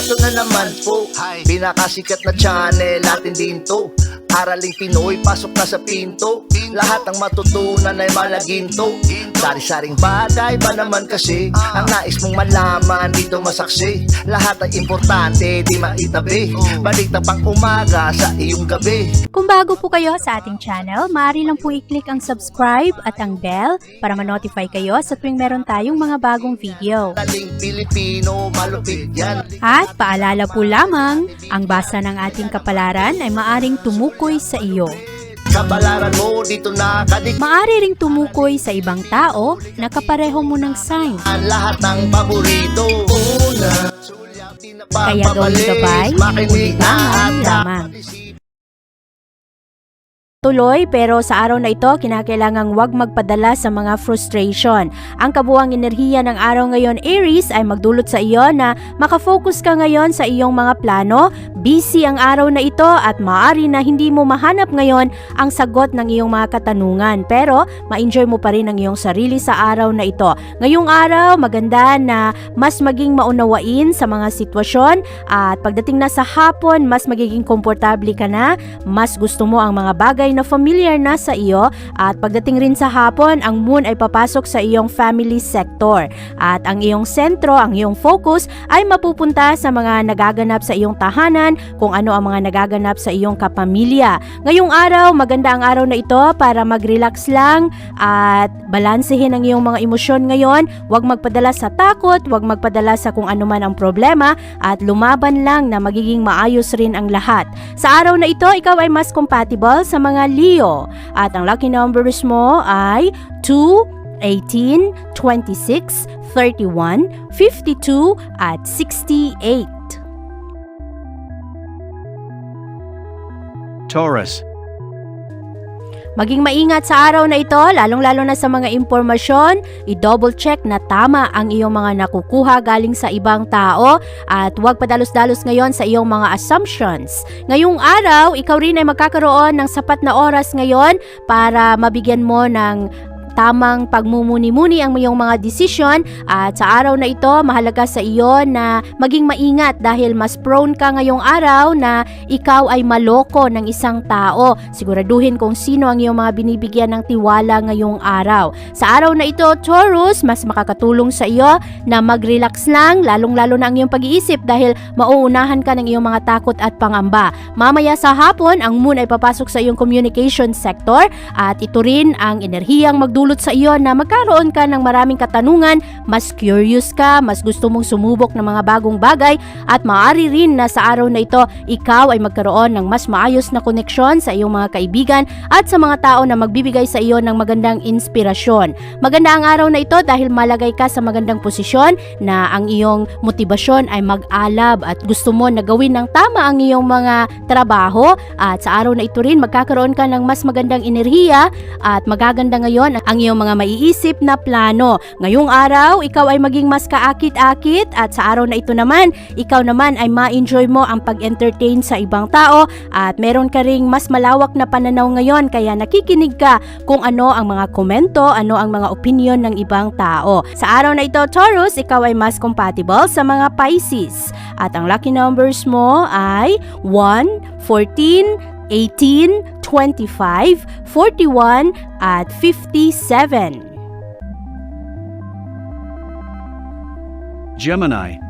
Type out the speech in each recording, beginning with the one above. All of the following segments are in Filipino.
Eto na naman po, pinakasikat na channel natin din to. Araling Pinoy, pasok na sa pinto. Lahat ng matutunan ay malaginto. Sari-saring bagay ba naman kasi ang nais mong malaman dito masaksi. Lahat ay importante, di maitabi. Balik na pang umaga sa iyong gabi. Kung bago po kayo sa ating channel, maaari lang po i-click ang subscribe at ang bell para ma-notify kayo sa tuwing meron tayong mga bagong video. Taling Pilipino, malupit yan. At paalala po lamang, ang basa ng ating kapalaran ay maaring tumukoy sa iyo. Kapalaran mo dito nakadik. Maaari ring tumukoy sa ibang tao na kapareho mo ng sign. Lahat ng paborito. Una, Kaya gawing gabay, makinig libangan lamang. Tuloy, pero sa araw na ito, kinakailangang huwag magpadala sa mga frustration. Ang kabuuang enerhiya ng araw ngayon, Aries, ay magdulot sa iyo na makafocus ka ngayon sa iyong mga plano. Busy ang araw na ito at maaari na hindi mo mahanap ngayon ang sagot ng iyong mga katanungan. Pero, ma-enjoy mo pa rin ang iyong sarili sa araw na ito. Ngayong araw, maganda na mas maging maunawain sa mga sitwasyon at pagdating na sa hapon, mas magiging komportable ka na, mas gusto mo ang mga bagay na familiar na sa iyo at pagdating rin sa hapon, ang moon ay papasok sa iyong family sector at ang iyong sentro, ang iyong focus ay mapupunta sa mga nagaganap sa iyong tahanan, kung ano ang mga nagaganap sa iyong kapamilya. Ngayong araw, maganda ang araw na ito para mag-relax lang at balansehin ang iyong mga emosyon ngayon. Huwag magpadala sa takot, huwag magpadala sa kung ano man ang problema at lumaban lang na magiging maayos rin ang lahat. Sa araw na ito, ikaw ay mas compatible sa mga Leo at ang lucky numbers mo ay 2, 18, 26, 31, 52 at 68. Taurus. Maging maingat sa araw na ito, lalong-lalo na sa mga impormasyon, i-double check na tama ang iyong mga nakukuha galing sa ibang tao at huwag padalos-dalos ngayon sa iyong mga assumptions. Ngayong araw, ikaw rin ay magkakaroon ng sapat na oras ngayon para mabigyan mo ng tamang pagmumuni-muni ang iyong mga desisyon at sa araw na ito, mahalaga sa iyo na maging maingat dahil mas prone ka ngayong araw na ikaw ay maloko ng isang tao. Siguraduhin kung sino ang iyong mga binibigyan ng tiwala ngayong araw. Sa araw na ito, Taurus, mas makakatulong sa iyo na mag-relax lang, lalong-lalo na ang iyong pag-iisip dahil mauunahan ka ng iyong mga takot at pangamba. Mamaya sa hapon, ang moon ay papasok sa iyong communication sector at ito rin ang enerhiyang magdulot sa iyo na magkaroon ka ng maraming katanungan, mas curious ka, mas gusto mong sumubok ng mga bagong bagay at maaari rin na sa araw na ito, ikaw ay magkaroon ng mas maayos na koneksyon sa iyong mga kaibigan at sa mga tao na magbibigay sa iyo ng magandang inspirasyon. Maganda ang araw na ito dahil malagay ka sa magandang posisyon na ang iyong motibasyon ay mag-alab at gusto mo na gawin ng tama ang iyong mga trabaho at sa araw na ito rin magkakaroon ka ng mas magandang enerhiya at magaganda ngayon ang iyong mga maiisip na plano. Ngayong araw, ikaw ay maging mas kaakit-akit at sa araw na ito naman, ikaw naman ay ma-enjoy mo ang pag-entertain sa ibang tao at meron ka ring mas malawak na pananaw ngayon kaya nakikinig ka kung ano ang mga komento, ano ang mga opinion ng ibang tao. Sa araw na ito, Taurus, ikaw ay mas compatible sa mga Pisces at ang lucky numbers mo ay 1, 14, 18, 25, 41 at 57. Gemini.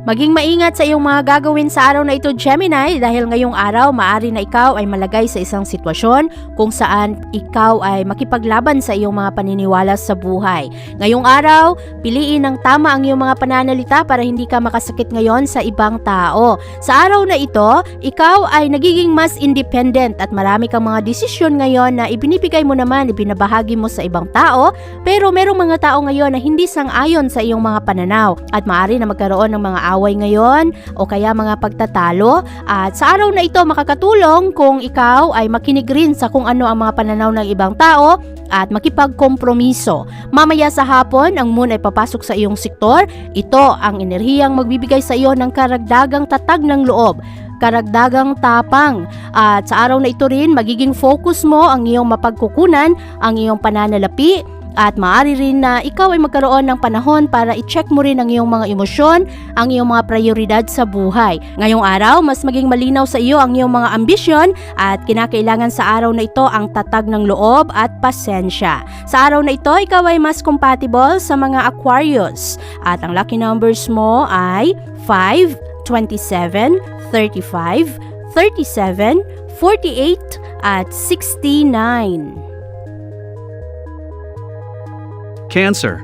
Maging maingat sa iyong mga gagawin sa araw na ito, Gemini, dahil ngayong araw maaari na ikaw ay malagay sa isang sitwasyon kung saan ikaw ay makipaglaban sa iyong mga paniniwala sa buhay. Ngayong araw, piliin ng tama ang iyong mga pananalita para hindi ka makasakit ngayon sa ibang tao. Sa araw na ito, ikaw ay nagiging mas independent at marami kang mga desisyon ngayon na ibinibigay mo naman, ibinabahagi mo sa ibang tao, pero merong mga tao ngayon na hindi sang-ayon sa iyong mga pananaw at maaari na magkaroon ng mga away ngayon o kaya mga pagtatalo at sa araw na ito makakatulong kung ikaw ay makinig rin sa kung ano ang mga pananaw ng ibang tao at makipagkompromiso. Mamaya sa hapon, ang moon ay papasok sa iyong sektor. Ito ang enerhiyang magbibigay sa iyo ng karagdagang tatag ng loob, karagdagang tapang. At sa araw na ito rin, magiging focus mo ang iyong mapagkukunan, ang iyong pananalapi, at maaari rin na ikaw ay magkaroon ng panahon para i-check mo rin ang iyong mga emosyon, ang iyong mga prioridad sa buhay. Ngayong araw, mas maging malinaw sa iyo ang iyong mga ambisyon at kinakailangan sa araw na ito ang tatag ng loob at pasensya. Sa araw na ito, ikaw ay mas compatible sa mga Aquarius at ang lucky numbers mo ay 5, 27, 35, 37, 48 at 69. Cancer.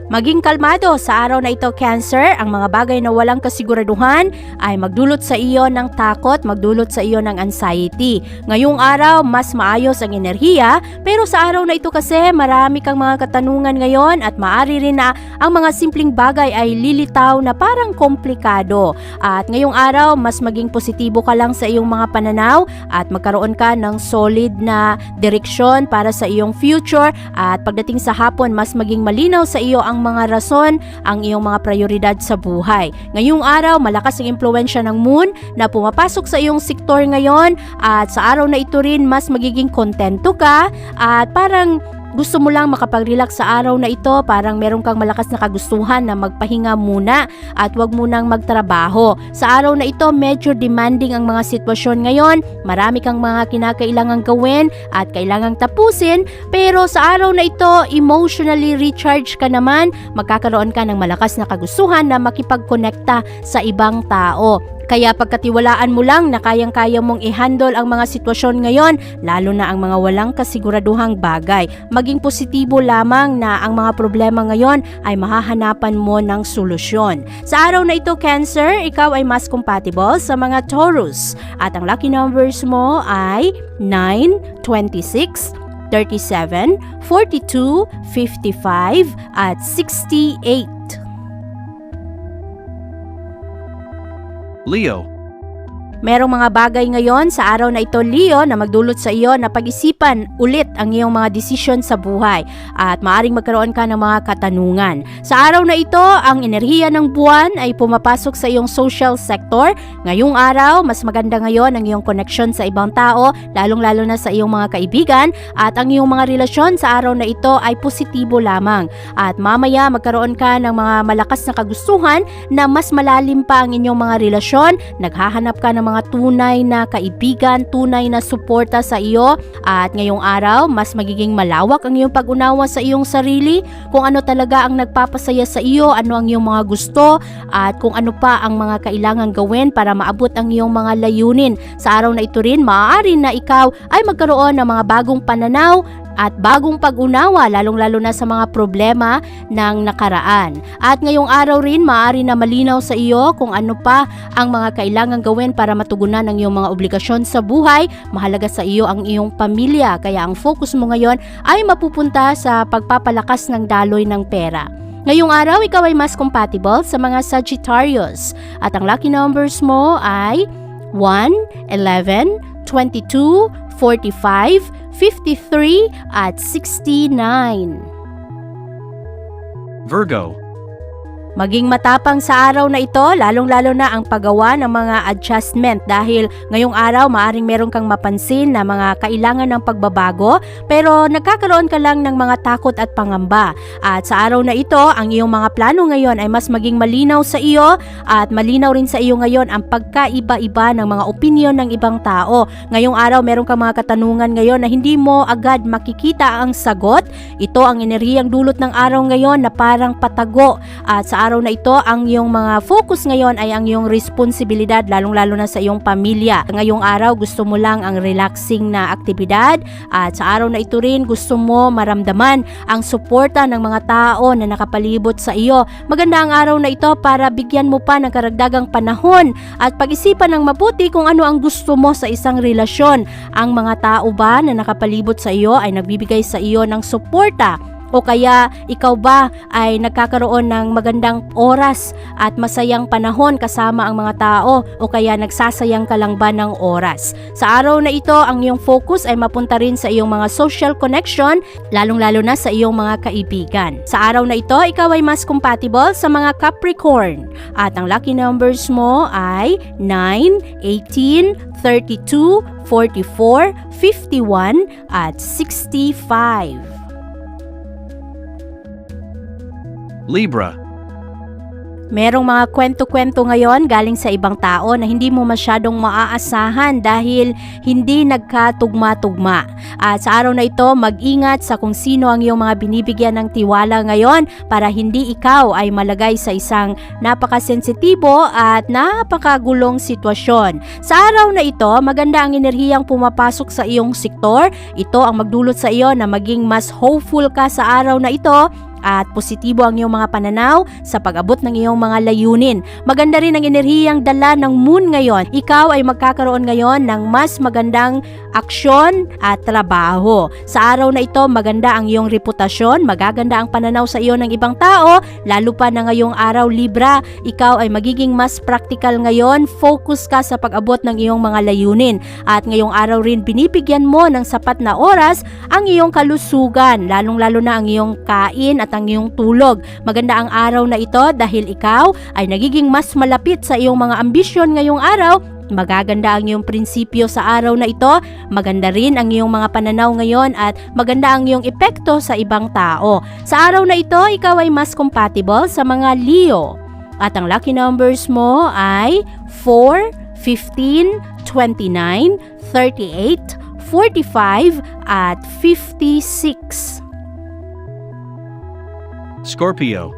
Maging kalmado sa araw na ito, Cancer. Ang mga bagay na walang kasiguraduhan ay magdulot sa iyo ng takot, magdulot sa iyo ng anxiety. Ngayong araw, mas maayos ang enerhiya, pero sa araw na ito kasi marami kang mga katanungan ngayon at maaari rin na ang mga simpleng bagay ay lilitaw na parang komplikado. At ngayong araw, mas maging positibo ka lang sa iyong mga pananaw at magkaroon ka ng solid na direksyon para sa iyong future at pagdating sa hapon, mas maging malinaw sa iyo ang mga rason, ang iyong mga prioridad sa buhay. Ngayong araw, malakas ang impluwensya ng moon na pumapasok sa iyong sektor ngayon at sa araw na ito rin mas magiging kontento ka at parang gusto mo lang makapag-relax sa araw na ito, parang meron kang malakas na kagustuhan na magpahinga muna at wag munang magtrabaho. Sa araw na ito, medyo demanding ang mga sitwasyon ngayon. Marami kang mga kinakailangang gawin at kailangang tapusin, pero sa araw na ito, emotionally recharge ka naman. Magkakaroon ka ng malakas na kagustuhan na makipag-konekta sa ibang tao. Kaya pagkatiwalaan mo lang na kayang-kaya mong i-handle ang mga sitwasyon ngayon, lalo na ang mga walang kasiguraduhang bagay. Maging positibo lamang na ang mga problema ngayon ay mahahanapan mo ng solusyon. Sa araw na ito, Cancer, ikaw ay mas compatible sa mga Taurus. At ang lucky numbers mo ay 9, 26, 37, 42, 55 at 68. Leo. Merong mga bagay ngayon sa araw na ito, Leo, na magdulot sa iyo na pag-isipan ulit ang iyong mga desisyon sa buhay at maaring magkaroon ka ng mga katanungan. Sa araw na ito, ang enerhiya ng buwan ay pumapasok sa iyong social sector. Ngayong araw, mas maganda ngayon ang iyong connection sa ibang tao, lalong-lalo na sa iyong mga kaibigan at ang iyong mga relasyon sa araw na ito ay positibo lamang. At mamaya magkaroon ka ng mga malakas na kagustuhan na mas malalim pa ang inyong mga relasyon. Naghahanap ka ng mga tunay na kaibigan, tunay na suporta sa iyo at ngayong araw mas magiging malawak ang iyong pag-unawa sa iyong sarili, kung ano talaga ang nagpapasaya sa iyo, ano ang iyong mga gusto at kung ano pa ang mga kailangan gawin para maabot ang iyong mga layunin. Sa araw na ito rin, maaari na ikaw ay magkaroon ng mga bagong pananaw at bagong pag-unawa, lalong-lalo na sa mga problema ng nakaraan. At ngayong araw rin, maaari na malinaw sa iyo kung ano pa ang mga kailangan gawin para matugunan ang iyong mga obligasyon sa buhay. Mahalaga sa iyo ang iyong pamilya, kaya ang focus mo ngayon ay mapupunta sa pagpapalakas ng daloy ng pera. Ngayong araw, ikaw ay mas compatible sa mga Sagittarius at ang lucky numbers mo ay 1, 11, 22, 45, 53 at 69. Virgo. Maging matapang sa araw na ito, lalong-lalo na ang paggawa ng mga adjustment dahil ngayong araw maaring meron kang mapansin na mga kailangan ng pagbabago pero nagkakaroon ka lang ng mga takot at pangamba. At sa araw na ito, ang iyong mga plano ngayon ay mas maging malinaw sa iyo at malinaw rin sa iyo ngayon ang pagkaiba-iba ng mga opinyon ng ibang tao. Ngayong araw meron kang mga katanungan ngayon na hindi mo agad makikita ang sagot. Ito ang enerhiyang dulot ng araw ngayon na parang patago at sa araw na ito, ang iyong mga focus ngayon ay ang iyong responsibilidad, lalong-lalo na sa iyong pamilya. Ngayong araw, gusto mo lang ang relaxing na aktibidad at sa araw na ito rin, gusto mo maramdaman ang suporta ng mga tao na nakapalibot sa iyo. Maganda ang araw na ito para bigyan mo pa ng karagdagang panahon at pag-isipan ng mabuti kung ano ang gusto mo sa isang relasyon. Ang mga tao ba na nakapalibot sa iyo ay nagbibigay sa iyo ng suporta? O kaya ikaw ba ay nagkakaroon ng magandang oras at masayang panahon kasama ang mga tao o kaya nagsasayang ka lang ba ng oras? Sa araw na ito, ang iyong focus ay mapunta rin sa iyong mga social connection, lalong-lalo na sa iyong mga kaibigan. Sa araw na ito, ikaw ay mas compatible sa mga Capricorn at ang lucky numbers mo ay 9, 18, 32, 44, 51 at 65. Libra. Merong mga kwento-kwento ngayon galing sa ibang tao na hindi mo masyadong maaasahan dahil hindi nagkatugma-tugma. At sa araw na ito, mag-ingat sa kung sino ang iyong mga binibigyan ng tiwala ngayon para hindi ikaw ay malagay sa isang napakasensitibo at napakagulong sitwasyon. Sa araw na ito, maganda ang enerhiyang pumapasok sa iyong sektor. Ito ang magdulot sa iyo na maging mas hopeful ka sa araw na ito at positibo ang iyong mga pananaw sa pag-abot ng iyong mga layunin. Maganda rin ang enerhiyang dala ng moon ngayon. Ikaw ay magkakaroon ngayon ng mas magandang aksyon at trabaho. Sa araw na ito, maganda ang iyong reputasyon, magaganda ang pananaw sa iyo ng ibang tao, lalo pa na ngayong araw Libra, ikaw ay magiging mas practical ngayon, focus ka sa pag-abot ng iyong mga layunin. At ngayong araw rin, binibigyan mo ng sapat na oras ang iyong kalusugan, lalong-lalo na ang iyong kain at ang iyong tulog. Maganda ang araw na ito dahil ikaw ay nagiging mas malapit sa iyong mga ambisyon ngayong araw. Magaganda ang iyong prinsipyo sa araw na ito, maganda rin ang iyong mga pananaw ngayon at maganda ang iyong epekto sa ibang tao. Sa araw na ito, ikaw ay mas compatible sa mga Leo. At ang lucky numbers mo ay 4, 15, 29, 38, 45 at 56. Scorpio.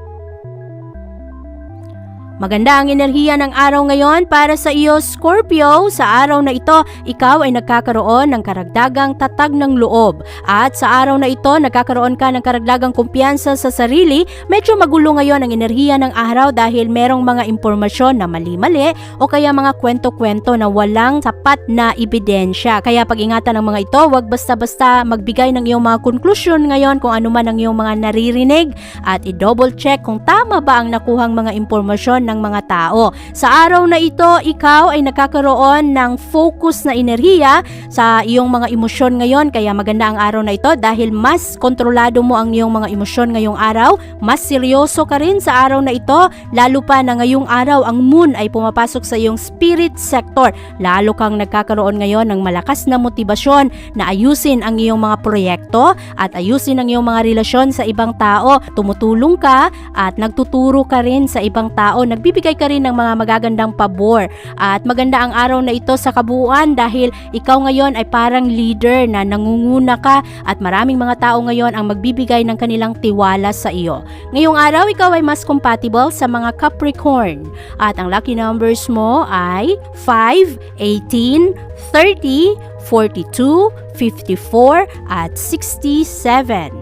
Maganda ang enerhiya ng araw ngayon para sa iyo, Scorpio. Sa araw na ito, ikaw ay nagkakaroon ng karagdagang tatag ng loob. At sa araw na ito, nagkakaroon ka ng karagdagang kumpiyansa sa sarili. Medyo magulo ngayon ang enerhiya ng araw dahil merong mga impormasyon na mali-mali o kaya mga kwento-kwento na walang sapat na ebidensya. Kaya pag-ingatan ng mga ito, huwag basta-basta magbigay ng iyong mga konklusyon ngayon kung ano man ang iyong mga naririnig at i-double check kung tama ba ang nakuhang mga impormasyon ng mga tao. Sa araw na ito, ikaw ay nakakaroon ng focus na enerhiya sa iyong mga emosyon ngayon, kaya maganda ang araw na ito dahil mas kontrolado mo ang iyong mga emosyon ngayong araw, mas seryoso ka rin sa araw na ito, lalo pa na ngayong araw ang moon ay pumapasok sa iyong spirit sector. Lalo kang nagkakaroon ngayon ng malakas na motibasyon na ayusin ang iyong mga proyekto at ayusin ang iyong mga relasyon sa ibang tao. Tumutulong ka at nagtuturo ka rin sa ibang tao, nagbibigay ka rin ng mga magagandang pabor. At maganda ang araw na ito sa kabuuan dahil ikaw ngayon ay parang leader na nangunguna ka at maraming mga tao ngayon ang magbibigay ng kanilang tiwala sa iyo. Ngayong araw, ikaw ay mas compatible sa mga Capricorn. At ang lucky numbers mo ay 5, 18, 30, 42, 54 at 67.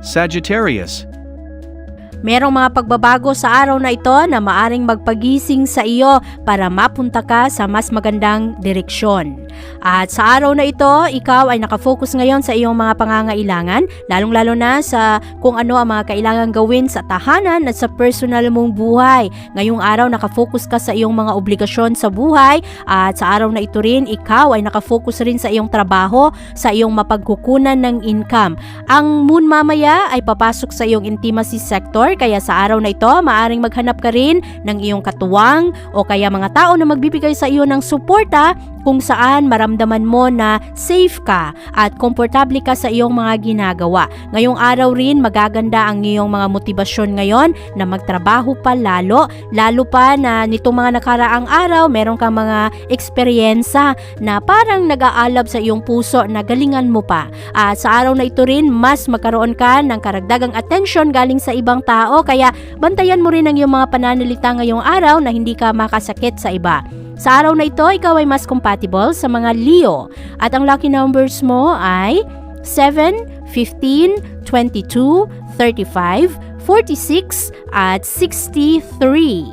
Sagittarius. Merong mga pagbabago sa araw na ito na maaring magpagising sa iyo para mapunta ka sa mas magandang direksyon. At sa araw na ito, ikaw ay nakafocus ngayon sa iyong mga pangangailangan, lalong-lalo na sa kung ano ang mga kailangan gawin sa tahanan at sa personal mong buhay. Ngayong araw, nakafocus ka sa iyong mga obligasyon sa buhay at sa araw na ito rin, ikaw ay nakafocus rin sa iyong trabaho, sa iyong mapagkukunan ng income. Ang moon mamaya ay papasok sa iyong intimacy sector, kaya sa araw na ito, maaring maghanap ka rin ng iyong katuwang o kaya mga tao na magbibigay sa iyo ng suporta kung saan maramdaman mo na safe ka at komportable ka sa iyong mga ginagawa. Ngayong araw rin, magaganda ang iyong mga motibasyon ngayon na magtrabaho pa lalo pa na nitong mga nakaraang araw, meron kang mga eksperyensa na parang nag-aalab sa iyong puso na galingan mo pa. At sa araw na ito rin, mas magkaroon ka ng karagdagang atensyon galing sa ibang tao, kaya bantayan mo rin ang iyong mga pananalita ngayong araw na hindi ka makasakit sa iba. Sa araw na ito, ikaw ay mas compatible sa mga Leo at ang lucky numbers mo ay 7, 15, 22, 35, 46 at 63.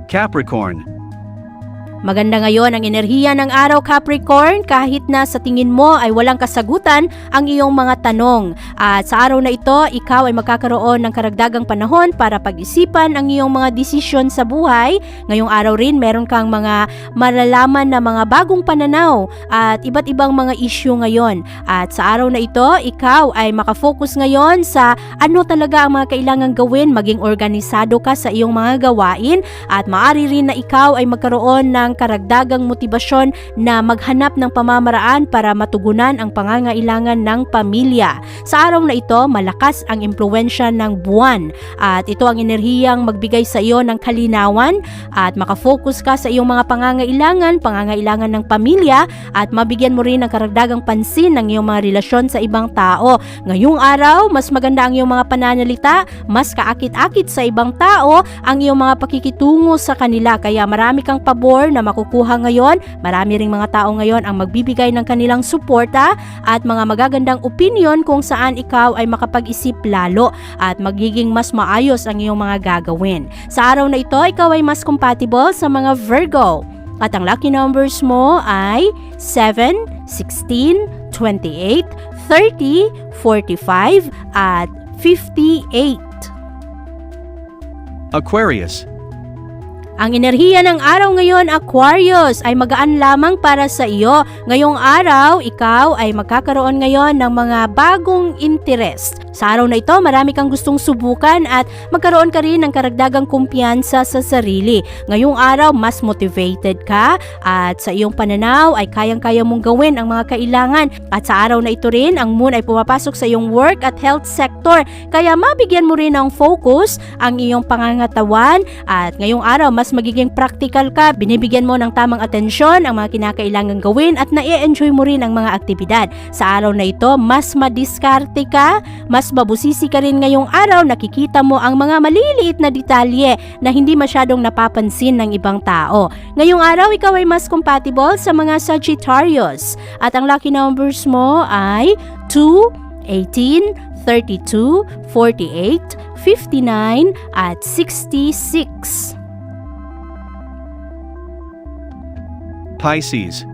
Capricorn. Maganda ngayon ang enerhiya ng araw, Capricorn, kahit na sa tingin mo ay walang kasagutan ang iyong mga tanong. At sa araw na ito, ikaw ay magkakaroon ng karagdagang panahon para pag-isipan ang iyong mga desisyon sa buhay. Ngayong araw rin, meron kang mga malalaman na mga bagong pananaw at iba't ibang mga issue ngayon. At sa araw na ito, ikaw ay makafocus ngayon sa ano talaga ang mga kailangang gawin, maging organisado ka sa iyong mga gawain at maaari rin na ikaw ay magkaroon ng ng karagdagang motibasyon na maghanap ng pamamaraan para matugunan ang pangangailangan ng pamilya. Sa araw na ito, malakas ang impluwensya ng buwan at ito ang enerhiyang magbigay sa iyo ng kalinawan at makafocus ka sa iyong mga pangangailangan ng pamilya at mabigyan mo rin ng karagdagang pansin ng iyong mga relasyon sa ibang tao. Ngayong araw, mas maganda ang iyong mga pananalita, mas kaakit-akit sa ibang tao ang iyong mga pakikitungo sa kanila, kaya marami kang pabor na makukuha ngayon. Marami ring mga tao ngayon ang magbibigay ng kanilang suporta at mga magagandang opinion kung saan ikaw ay makapag-isip lalo at magiging mas maayos ang iyong mga gagawin. Sa araw na ito, ikaw ay mas compatible sa mga Virgo at ang lucky numbers mo ay 7, 16, 28, 30, 45 at 58. Aquarius. Ang enerhiya ng araw ngayon, Aquarius, ay magaan lamang para sa iyo. Ngayong araw, ikaw ay magkakaroon ngayon ng mga bagong interest. Sa araw na ito, marami kang gustong subukan at magkaroon ka rin ng karagdagang kumpiyansa sa sarili. Ngayong araw, mas motivated ka at sa iyong pananaw ay kayang-kaya mong gawin ang mga kailangan. At sa araw na ito rin, ang moon ay pumapasok sa iyong work at health sector. Kaya mabigyan mo rin ng focus ang iyong pangangatawan at ngayong araw, mas magiging practical ka, binibigyan mo ng tamang atensyon ang mga kinakailangang gawin at na-enjoy mo rin ang mga aktibidad. Sa araw na ito, mas madiskarte ka, mas babusisi ka rin ngayong araw, nakikita mo ang mga maliliit na detalye na hindi masyadong napapansin ng ibang tao. Ngayong araw, ikaw ay mas compatible sa mga Sagittarius at ang lucky numbers mo ay 2, 18, 32, 48, 59 at 66. Pisces.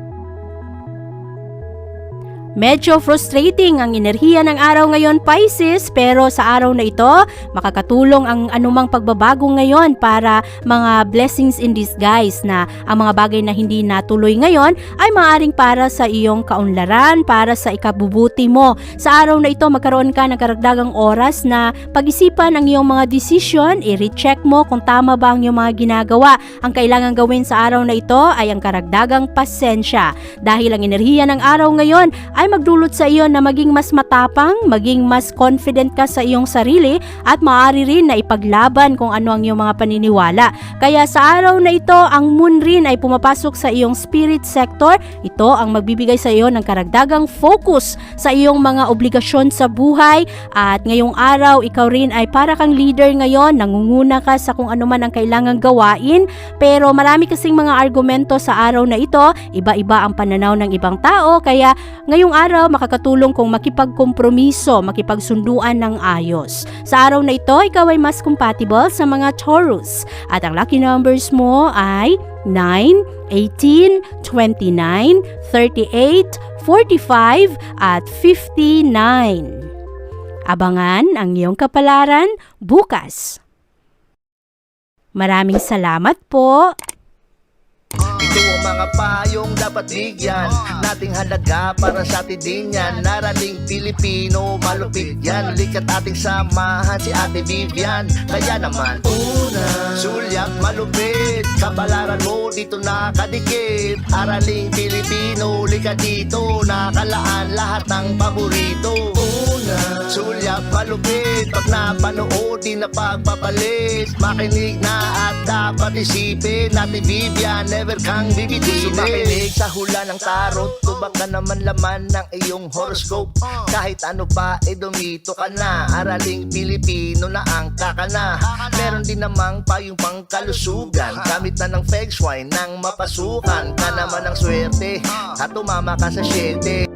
Medyo frustrating ang enerhiya ng araw ngayon, Pisces, pero sa araw na ito, makakatulong ang anumang pagbabago ngayon para mga blessings in disguise na ang mga bagay na hindi natuloy ngayon ay maaaring para sa iyong kaunlaran, para sa ikabubuti mo. Sa araw na ito, magkaroon ka ng karagdagang oras na pag-isipan ang iyong mga desisyon, i-recheck mo kung tama ba ang iyong mga ginagawa. Ang kailangan gawin sa araw na ito ay ang karagdagang pasensya dahil ang enerhiya ng araw ngayon ay magdulot sa iyo na maging mas matapang, maging mas confident ka sa iyong sarili at maaari rin na ipaglaban kung ano ang iyong mga paniniwala. Kaya sa araw na ito, ang moon rin ay pumapasok sa iyong spirit sector. Ito ang magbibigay sa iyo ng karagdagang focus sa iyong mga obligasyon sa buhay at ngayong araw, ikaw rin ay para kang leader ngayon, nangunguna ka sa kung ano man ang kailangang gawain, pero marami kasing mga argumento sa araw na ito, iba-iba ang pananaw ng ibang tao, kaya ngayong araw makakatulong kung makipagkompromiso, makipagsunduan ng ayos. Sa araw na ito, ikaw ay mas compatible sa mga Taurus at ang lucky numbers mo ay 9, 18, 29, 38, 45 at 59. Abangan ang iyong kapalaran bukas. Maraming salamat po. Ito ang mga payong dapat bigyan nating halaga para sa atin din yan. Naraling Pilipino, malupit yan. Likat ating samahan si Ate Vivian. Kaya naman, una, sulyak malupit, kapalaran mo dito nakadikit. Araling Pilipino, likat dito, nakalaan lahat ng paborito. Una, sulyak malupit, pag napanood di na pagpapalit. Makinig na at dapat isipin, Ate Vivian, never kang bibitinin. Sumakinig sa hula ng tarot, tubak ka naman laman ng iyong horoscope. Kahit ano pa, dumito ka na. Araling Pilipino na ang kakana. Meron din namang payong pangkalusugan. Gamit na ng feng shui nang mapasukan ka naman ng swerte at tumama ka sa 7.